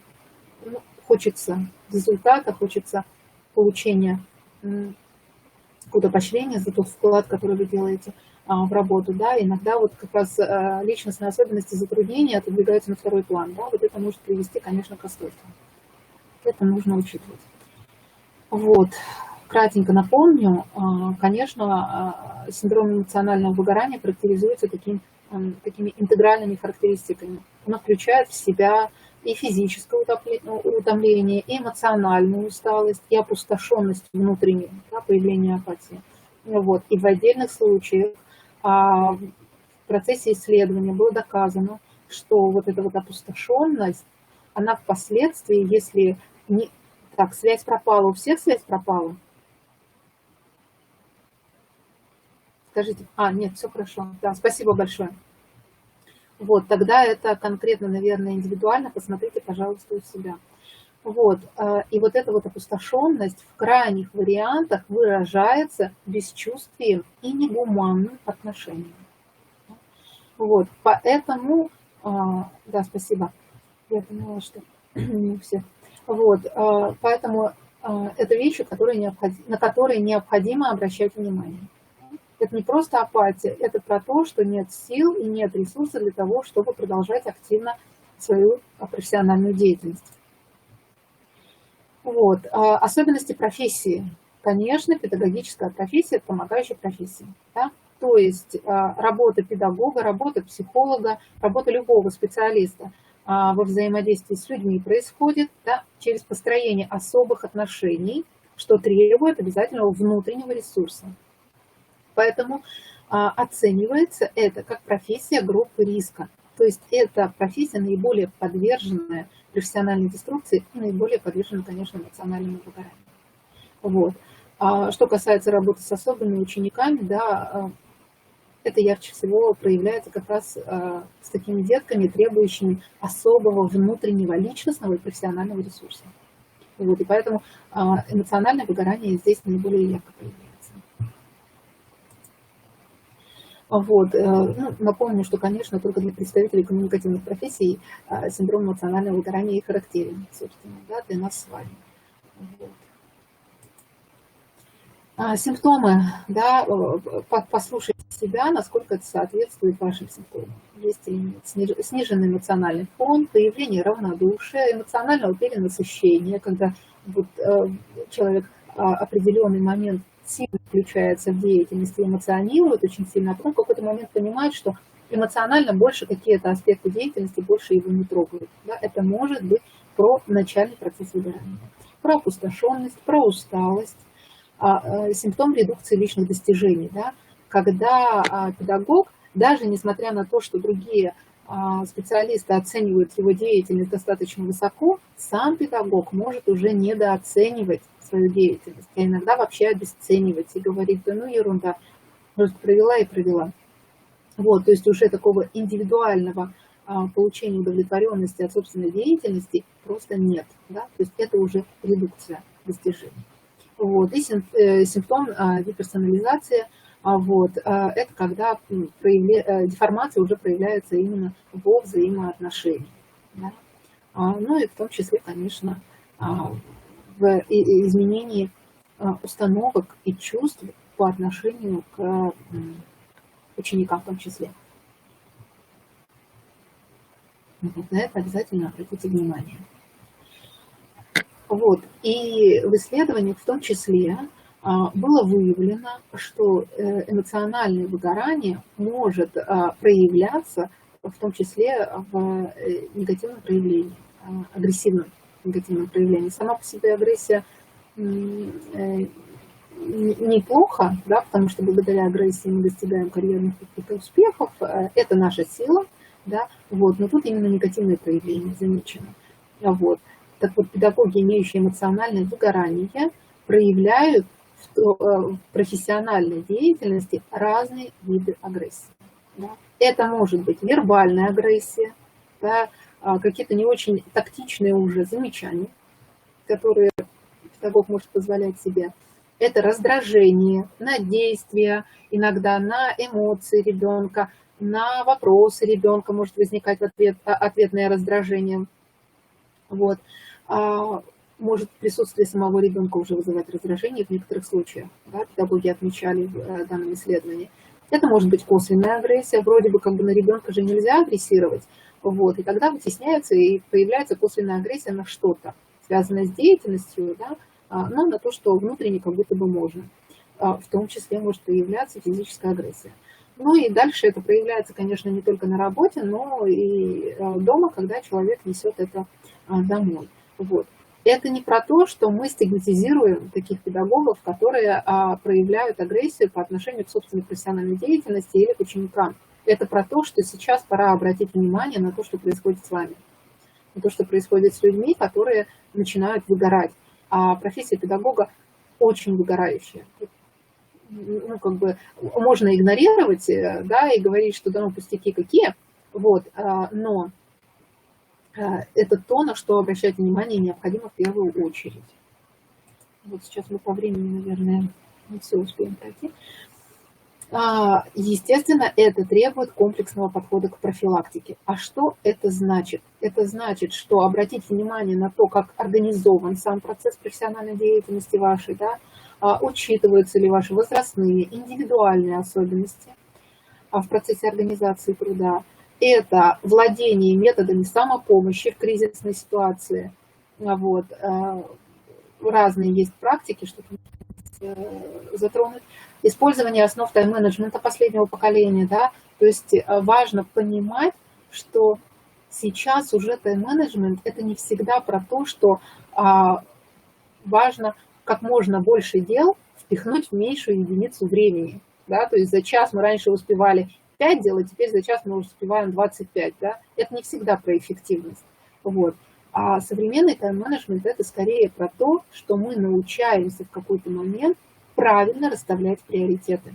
ну, хочется результата, хочется получения какое-то поощрение за тот вклад, который вы делаете в работу, да, иногда вот как раз личностные особенности затруднения отодвигаются на второй план, да, вот это может привести, конечно, к расстройству. Это нужно учитывать. Вот, кратенько напомню, конечно, синдром эмоционального выгорания характеризуется такими интегральными характеристиками. Он включает в себя и физическое утомление, и эмоциональную усталость, и опустошенность внутреннюю, да, появление апатии. Вот. И в отдельных случаях в процессе исследования было доказано, что вот эта вот опустошенность, она впоследствии, если не... Так, связь пропала, у всех связь пропала? Скажите, нет, все хорошо. Да, спасибо большое. Вот, тогда это конкретно, наверное, индивидуально, посмотрите, пожалуйста, у себя. Вот, и вот эта вот опустошенность в крайних вариантах выражается бесчувствием и негуманным отношением. Вот, поэтому, да, спасибо, я поняла, что не у всех. Вот, поэтому это вещи, на которые необходимо обращать внимание. Это не просто апатия, это про то, что нет сил и нет ресурсов для того, чтобы продолжать активно свою профессиональную деятельность. Вот. Особенности профессии. Конечно, педагогическая профессия – это помогающая профессия. Да? То есть работа педагога, работа психолога, работа любого специалиста во взаимодействии с людьми происходит, да, через построение особых отношений, что требует обязательного внутреннего ресурса. Поэтому оценивается это как профессия группы риска. То есть это профессия наиболее подверженная профессиональной деструкции и наиболее подвержена, конечно, эмоциональному выгоранию. Вот. Что касается работы с особыми учениками, да, это ярче всего проявляется как раз с такими детками, требующими особого внутреннего личностного и профессионального ресурса. Вот. И поэтому эмоциональное выгорание здесь наиболее ярко проявляется. Вот. Ну, напомню, что, конечно, только для представителей коммуникативных профессий синдром эмоционального выгорания и характерен, собственно, да, для нас с вами. Вот. Симптомы, да, послушайте себя, насколько это соответствует вашим симптомам. Есть или нет. Сниженный эмоциональный фон, появление равнодушия, эмоционального перенасыщения, когда вот, человек определенный момент сильно включается в деятельность и эмоционирует очень сильно, а потом в какой-то момент понимает, что эмоционально больше какие-то аспекты деятельности больше его не трогают. Да? Это может быть про начальный процесс выгорания, про опустошенность, про усталость, симптом редукции личных достижений. Да? Когда педагог, даже несмотря на то, что другие специалисты оценивают его деятельность достаточно высоко, сам педагог может уже недооценивать свою деятельность, а иногда вообще обесценивать и говорить, да ну ерунда, просто провела и провела. Вот, то есть уже такого индивидуального получения удовлетворенности от собственной деятельности просто нет. Да? То есть это уже редукция достижений. Вот, и симптом деперсонализации. Вот, это когда деформация уже проявляется именно во взаимоотношениях. Да? Ну и в том числе, конечно, в изменении установок и чувств по отношению к ученикам в том числе. Вот, на это обязательно обратите внимание. Вот, и в исследованиях в том числе было выявлено, что эмоциональное выгорание может проявляться, в том числе в негативном проявлении, агрессивном негативном проявлении. Сама по себе агрессия неплохо, да, потому что благодаря агрессии мы достигаем карьерных каких-то успехов, это наша сила, да, вот, но тут именно негативное проявление замечено. Вот. Так вот, педагоги, имеющие эмоциональное выгорание, проявляют в профессиональной деятельности разные виды агрессии. Да? Это может быть вербальная агрессия, да, какие-то не очень тактичные уже замечания, которые педагог может позволять себе. Это раздражение на действия, иногда на эмоции ребенка, на вопросы ребенка может возникать ответное раздражение. Вот. Может присутствие самого ребенка уже вызывать раздражение в некоторых случаях. Да, педагоги отмечали в данном исследовании. Это может быть косвенная агрессия, вроде бы как бы на ребенка же нельзя агрессировать. Вот, и тогда вытесняется и появляется косвенная агрессия на что-то, связанное с деятельностью, да, но на то, что внутренне как будто бы можно. В том числе может появляться физическая агрессия. Ну и дальше это проявляется, конечно, не только на работе, но и дома, когда человек несет это домой. Вот. Это не про то, что мы стигматизируем таких педагогов, которые проявляют агрессию по отношению к собственной профессиональной деятельности или к ученикам. Это про то, что сейчас пора обратить внимание на то, что происходит с вами. На то, что происходит с людьми, которые начинают выгорать. А профессия педагога очень выгорающая. Ну, как бы можно игнорировать, да, и говорить, что да, ну, пустяки какие, вот, но это то, на что обращать внимание необходимо в первую очередь. Вот сейчас мы по времени, наверное, не все успеем пройти. Естественно, это требует комплексного подхода к профилактике. А что это значит? Это значит, что обратить внимание на то, как организован сам процесс профессиональной деятельности вашей, да, учитываются ли ваши возрастные, индивидуальные особенности в процессе организации труда. Это владение методами самопомощи в кризисной ситуации. Вот. Разные есть практики, что затронуть. Использование основ тайм-менеджмента последнего поколения. Да? То есть важно понимать, что сейчас уже тайм-менеджмент это не всегда про то, что важно как можно больше дел впихнуть в меньшую единицу времени. Да? То есть за час мы раньше успевали 5 дел, а теперь за час мы успеваем 25. Да? Это не всегда про эффективность. Вот. А современный тайм-менеджмент это скорее про то, что мы научаемся в какой-то момент правильно расставлять приоритеты.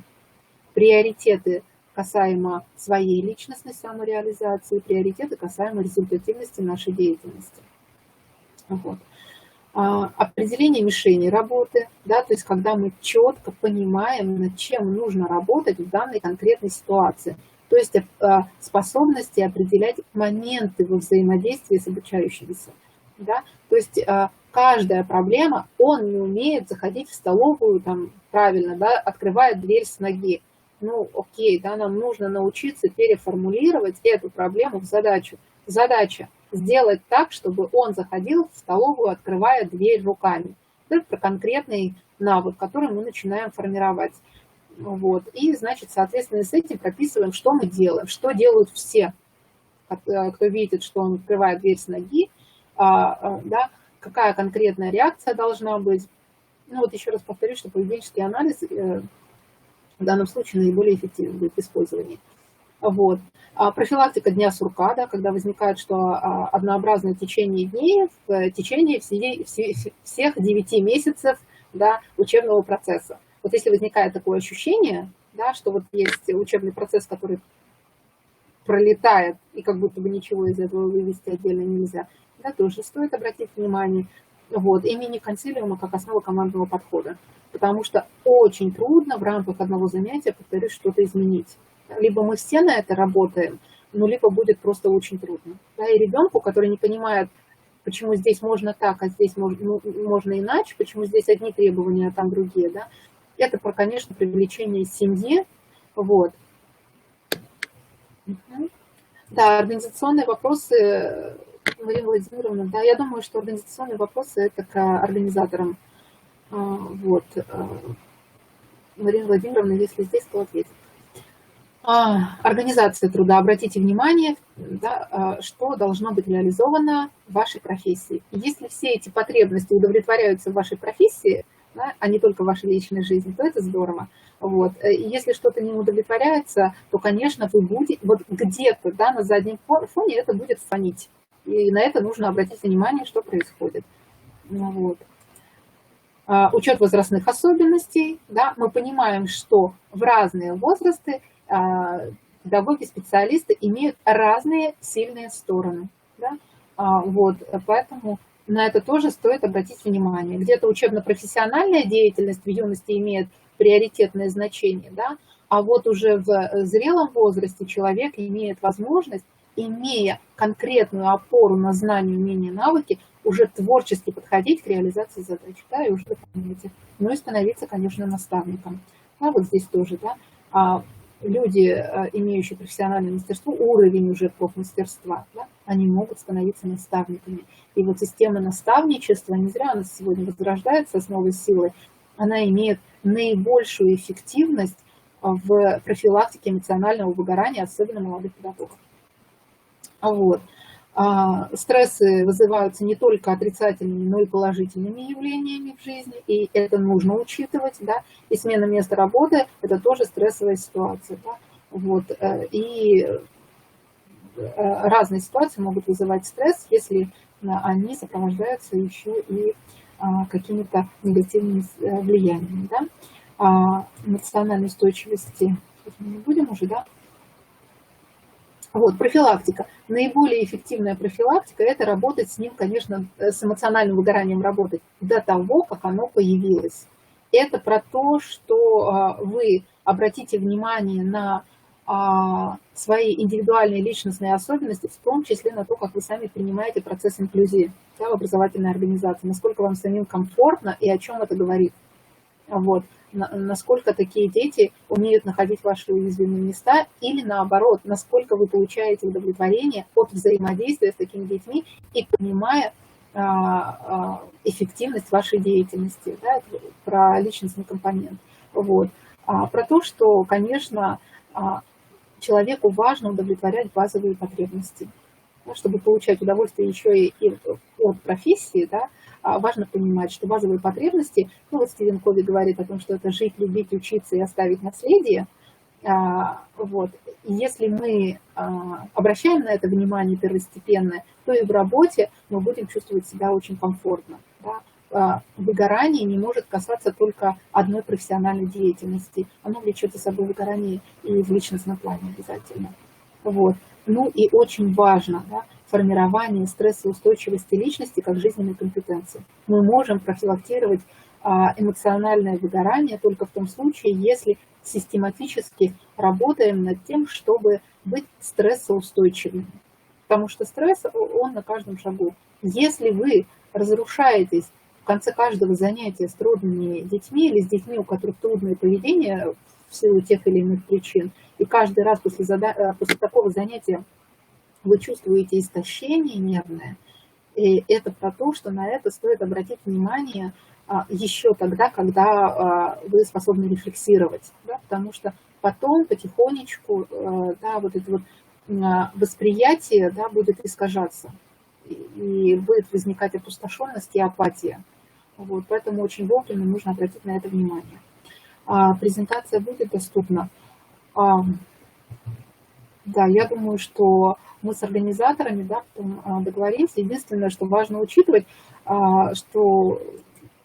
Приоритеты касаемо своей личностной самореализации, приоритеты касаемо результативности нашей деятельности. Вот. Определение мишени работы, да, то есть когда мы четко понимаем, над чем нужно работать в данной конкретной ситуации. То есть способности определять моменты во взаимодействии с обучающимися. Да? То есть каждая проблема, он не умеет заходить в столовую там, правильно, да, открывает дверь с ноги. Ну, окей, да, нам нужно научиться переформулировать эту проблему в задачу. Задача сделать так, чтобы он заходил в столовую, открывая дверь руками. Это про конкретный навык, который мы начинаем формировать. Вот. И, значит, соответственно, с этим прописываем, что мы делаем, что делают все, кто видит, что он открывает дверь с ноги, да, какая конкретная реакция должна быть. Ну вот еще раз повторюсь, что поведенческий анализ в данном случае наиболее эффективен будет в использовании. Вот. Профилактика дня сурка, да, когда возникает, что однообразное течение дней в течение всех 9 месяцев, да, учебного процесса. Вот если возникает такое ощущение, да, что вот есть учебный процесс, который пролетает, и как будто бы ничего из этого вывести отдельно нельзя, да, тоже стоит обратить внимание. Вот, и мини-консилиума как основа командного подхода. Потому что очень трудно в рамках одного занятия, повторюсь, что-то изменить. Либо мы все на это работаем, но либо будет просто очень трудно. Да, и ребенку, который не понимает, почему здесь можно так, а здесь можно иначе, почему здесь одни требования, а там другие, да, это, конечно, привлечение семьи. Вот. Да, организационные вопросы, Марина Владимировна, да, я думаю, что организационные вопросы это к организаторам. Вот. Марина Владимировна, если здесь, то ответит. Организация труда. Обратите внимание, да, что должно быть реализовано в вашей профессии. Если все эти потребности удовлетворяются в вашей профессии, да, а не только в вашей личной жизни, то это здорово. Вот. И если что-то не удовлетворяется, то, конечно, вы будете, вот где-то, да, на заднем фоне это будет фонить. И на это нужно обратить внимание, что происходит. Вот. Учет возрастных особенностей, да, мы понимаем, что в разные возрасты педагоги, специалисты имеют разные сильные стороны. Да? Вот, поэтому на это тоже стоит обратить внимание. Где-то учебно-профессиональная деятельность в юности имеет приоритетное значение, да? А вот уже в зрелом возрасте человек имеет возможность, имея конкретную опору на знания, умения, навыки, уже творчески подходить к реализации задач, да, и уже дополнять их. Ну и становиться, конечно, наставником. А вот здесь тоже, да, люди, имеющие профессиональное мастерство, уровень уже профмастерства, да, они могут становиться наставниками. И вот система наставничества, не зря она сегодня возрождается с новой силой, она имеет наибольшую эффективность в профилактике эмоционального выгорания, особенно молодых педагогов. Вот. Стрессы вызываются не только отрицательными, но и положительными явлениями в жизни, и это нужно учитывать, да, и смена места работы – это тоже стрессовая ситуация, да, вот, и разные ситуации могут вызывать стресс, если они сопровождаются еще и какими-то негативными влияниями, да, эмоциональной устойчивости мы не будем уже, да. Вот, профилактика. Наиболее эффективная профилактика – это работать с ним, конечно, с эмоциональным выгоранием работать до того, как оно появилось. Это про то, что вы обратите внимание на свои индивидуальные личностные особенности, в том числе на то, как вы сами принимаете процесс инклюзии, да, в образовательной организации, насколько вам самим комфортно и о чем это говорит. Вот. Насколько такие дети умеют находить ваши уязвимые места, или наоборот, насколько вы получаете удовлетворение от взаимодействия с такими детьми и понимая эффективность вашей деятельности, да, про личностный компонент. Вот. Про то, что, конечно, человеку важно удовлетворять базовые потребности. Да, чтобы получать удовольствие еще и от профессии, да, важно понимать, что базовые потребности, ну вот Стивен Кови говорит о том, что это жить, любить, учиться и оставить наследие. Вот. И если мы обращаем на это внимание первостепенное, то и в работе мы будем чувствовать себя очень комфортно. Да? Выгорание не может касаться только одной профессиональной деятельности. Оно влечет за собой выгорание и в личностном плане обязательно. Вот. Ну и очень важно, да, формирование стрессоустойчивости личности как жизненной компетенции. Мы можем профилактировать эмоциональное выгорание только в том случае, если систематически работаем над тем, чтобы быть стрессоустойчивыми. Потому что стресс, он на каждом шагу. Если вы разрушаетесь в конце каждого занятия с трудными детьми или с детьми, у которых трудное поведение в силу тех или иных причин, и каждый раз после такого занятия вы чувствуете истощение нервное, и это про то, что на это стоит обратить внимание еще тогда, когда вы способны рефлексировать, да, потому что потом потихонечку, да, вот это вот восприятие, да, будет искажаться, и будет возникать опустошенность и апатия. Вот, поэтому очень вовремя нужно обратить на это внимание. Презентация будет доступна. Да, я думаю, что мы с организаторами, да, потом договоримся. Единственное, что важно учитывать, что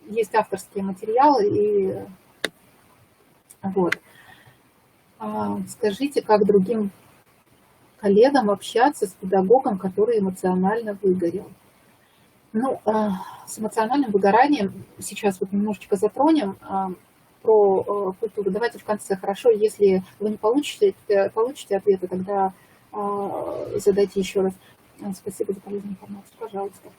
есть авторские материалы. И вот. Скажите, как другим коллегам общаться с педагогом, который эмоционально выгорел? Ну, с эмоциональным выгоранием сейчас вот немножечко затронем. Про культуру. Давайте в конце, хорошо, если вы не получите ответа, тогда задайте еще раз. Спасибо за полезную информацию, пожалуйста.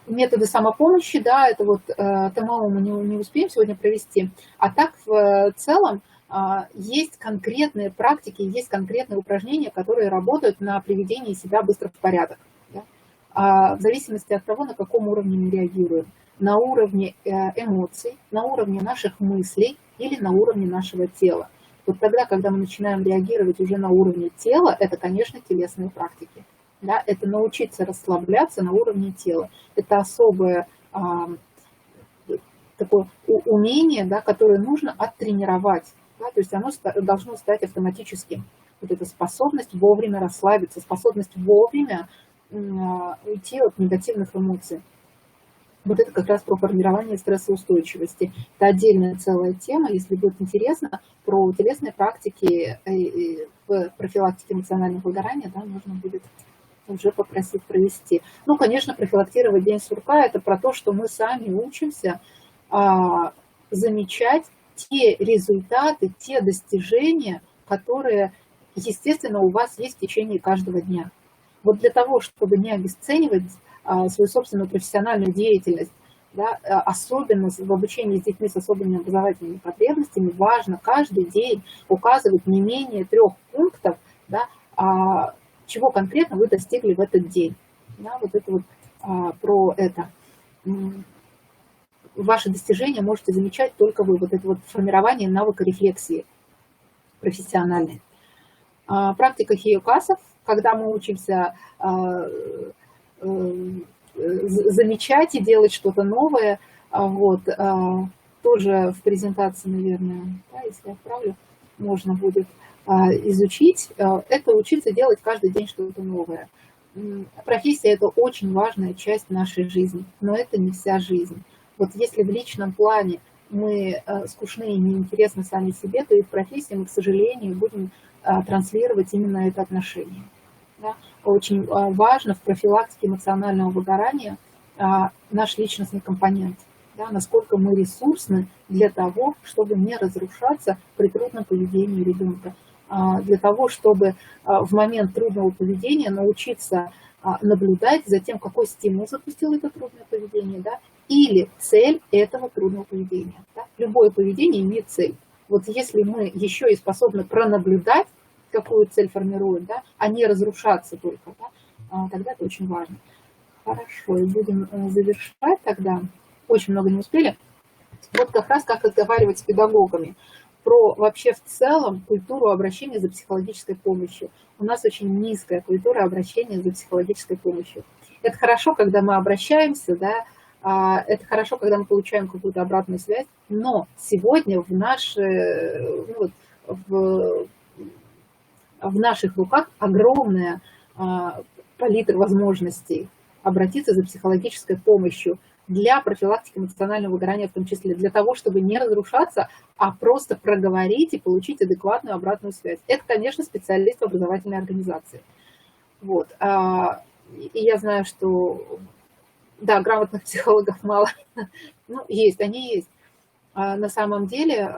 Методы самопомощи, да, это вот ТМО мы не успеем сегодня провести, а так в целом есть конкретные практики, есть конкретные упражнения, которые работают на приведение себя быстро в порядок, да? В зависимости от того, на каком уровне мы реагируем. На уровне эмоций, на уровне наших мыслей или на уровне нашего тела. Вот тогда, когда мы начинаем реагировать уже на уровне тела, это, конечно, телесные практики. Да? Это научиться расслабляться на уровне тела. Это особое такое умение, да, которое нужно оттренировать. Да? То есть оно должно стать автоматическим. Вот эта способность вовремя расслабиться, способность вовремя уйти от негативных эмоций. Вот это как раз про формирование стрессоустойчивости. Это отдельная целая тема, если будет интересно, про телесные практики в профилактике эмоционального выгорания, да, нужно будет уже попросить провести. Ну, конечно, профилактировать день сурка – это про то, что мы сами учимся замечать те результаты, те достижения, которые, естественно, у вас есть в течение каждого дня. Вот для того, чтобы не обесценивать свою собственную профессиональную деятельность, да, особенно в обучении с детьми с особыми образовательными потребностями, важно каждый день указывать не менее 3 пунктов, да, чего конкретно вы достигли в этот день. Да, вот это вот про это. Ваши достижения можете замечать только вы. Вот это вот формирование навыка рефлексии профессиональной. Практика хиокасов, когда мы учимся замечать и делать что-то новое, вот, тоже в презентации, наверное, да, если отправлю, можно будет изучить. Это учиться делать каждый день что-то новое. Профессия – это очень важная часть нашей жизни, но это не вся жизнь. Вот если в личном плане мы скучны и неинтересны сами себе, то и в профессии мы, к сожалению, будем транслировать именно это отношение. Да? Очень важно в профилактике эмоционального выгорания наш личностный компонент. Да? Насколько мы ресурсны для того, чтобы не разрушаться при трудном поведении ребенка. Для того, чтобы в момент трудного поведения научиться наблюдать за тем, какой стимул запустил это трудное поведение, да? Или цель этого трудного поведения. Да? Любое поведение имеет цель. Вот если мы еще и способны пронаблюдать, какую цель формируем, да, а не разрушаться только, да, тогда это очень важно. Хорошо, и будем завершать тогда. Очень много не успели. Вот как раз как разговаривать с педагогами. Про вообще в целом культуру обращения за психологической помощью. У нас очень низкая культура обращения за психологической помощью. Это хорошо, когда мы обращаемся, да, это хорошо, когда мы получаем какую-то обратную связь, но сегодня в наших руках огромная палитра возможностей обратиться за психологической помощью для профилактики эмоционального выгорания, в том числе для того, чтобы не разрушаться, а просто проговорить и получить адекватную обратную связь. Это, конечно, специалист в образовательной организации. Вот. И я знаю, что да, грамотных психологов мало. Ну, есть, они есть. На самом деле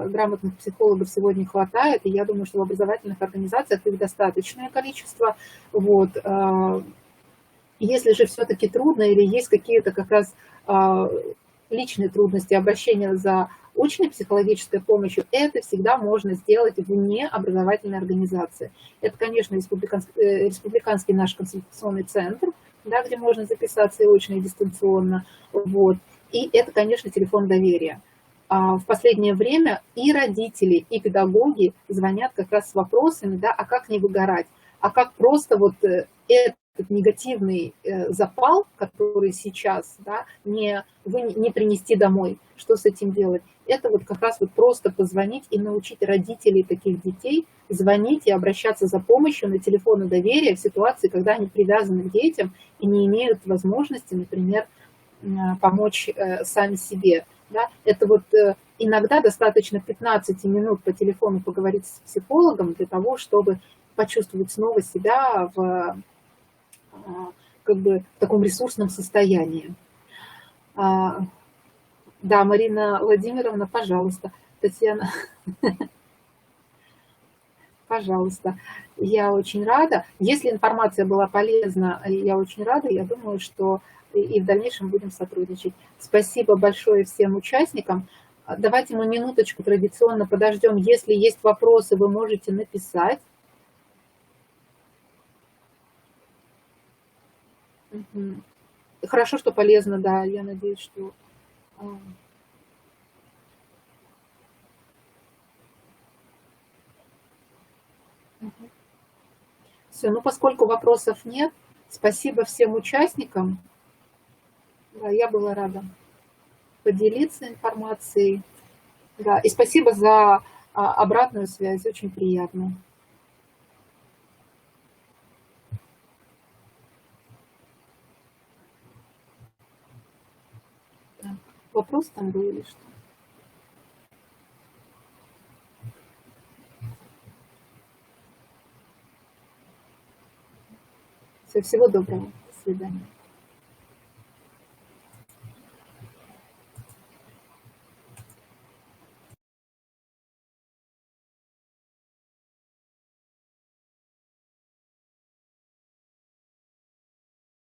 грамотных психологов сегодня хватает, и я думаю, что в образовательных организациях их достаточное количество. Вот. Если же все-таки трудно или есть какие-то как раз личные трудности обращения за очной психологической помощью, это всегда можно сделать вне образовательной организации. Это, конечно, республиканский наш консультационный центр, да, где можно записаться и очно, и дистанционно. Вот. И это, конечно, телефон доверия. В последнее время и родители, и педагоги звонят как раз с вопросами, да, а как не выгорать, а как просто вот этот негативный запал, который сейчас, да, не принести домой, что с этим делать. Это вот как раз вот просто позвонить и научить родителей таких детей звонить и обращаться за помощью на телефоны доверия в ситуации, когда они привязаны к детям и не имеют возможности, например, помочь сами себе. Да? Это вот иногда достаточно 15 минут по телефону поговорить с психологом для того, чтобы почувствовать снова себя в как бы в таком ресурсном состоянии. Да, Марина Владимировна, пожалуйста. Татьяна, пожалуйста. Я очень рада. Если информация была полезна, я очень рада. Я думаю, что и в дальнейшем будем сотрудничать. Спасибо большое всем участникам. Давайте мы минуточку традиционно подождем. Если есть вопросы, вы можете написать. Хорошо, что полезно, да. Я надеюсь, что... Все, ну поскольку вопросов нет, спасибо всем участникам. Да, я была рада поделиться информацией. Да, и спасибо за обратную связь, очень приятно. вопрос там был или что? Всего доброго. До свидания.